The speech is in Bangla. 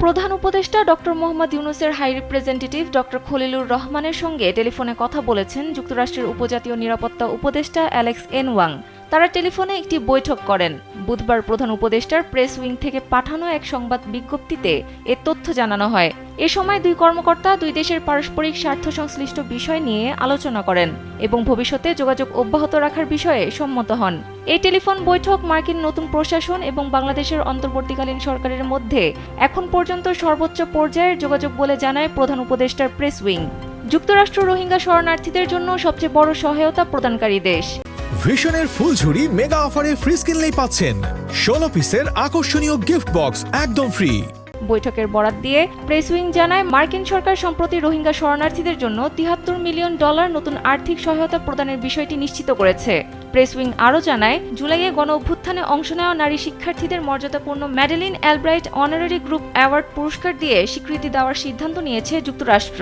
প্রধান উপদেষ্টা ডক্টর মোহাম্মদ ইউনূসের হাই রিপ্রেজেন্টেটিভ ডক্টর খলিলুর রহমানের সঙ্গে টেলিফোনে কথা বলেছেন যুক্তরাষ্ট্রের উপজাতীয় নিরাপত্তা উপদেষ্টা অ্যালেক্স এন ওয়াং। তারা টেলিফোনে একটি বৈঠক করেন। বুধবার প্রধান উপদেষ্টার প্রেস উইং থেকে পাঠানো এক সংবাদ বিজ্ঞপ্তিতে এ তথ্য জানানো হয়। এ সময় দুই কর্মকর্তা দুই দেশের পারস্পরিক স্বার্থ সংশ্লিষ্ট বিষয় নিয়ে আলোচনা করেন এবং ভবিষ্যতে যোগাযোগ অব্যাহত রাখার বিষয়ে সম্মত হন। এই টেলিফোন বৈঠক মার্কিন নতুন প্রশাসন এবং বাংলাদেশের অন্তর্বর্তীকালীন সরকারের মধ্যে এখন পর্যন্ত সর্বোচ্চ পর্যায়ের যোগাযোগ বলে জানায় প্রধান উপদেষ্টার প্রেস উইং। যুক্তরাষ্ট্র রোহিঙ্গা শরণার্থীদের জন্য সবচেয়ে বড় সহায়তা প্রদানকারী দেশ। ভিশনের ফুলঝুরি মেগা অফারে ফ্রিজ কিনলেই পাচ্ছেন 16 পিসের আকর্ষণীয় গিফট বক্স একদম ফ্রি। বৈঠকের বরাত দিয়ে প্রেস উইং জানায়, মার্কিন সরকার সম্প্রতি রোহিঙ্গা শরণার্থীদের জন্য $73 মিলিয়ন নতুন আর্থিক সহায়তা প্রদানের বিষয়টি নিশ্চিত করেছে। প্রেস উইং আরও জানায়, জুলাইয়ে গণ অভ্যুত্থানে অংশ নেওয়া নারী শিক্ষার্থীদের মর্যাদাপূর্ণ ম্যাডেলিন অ্যালব্রাইট অনারারি গ্রুপ অ্যাওয়ার্ড পুরস্কার দিয়ে স্বীকৃতি দেওয়ার সিদ্ধান্ত নিয়েছে যুক্তরাষ্ট্র।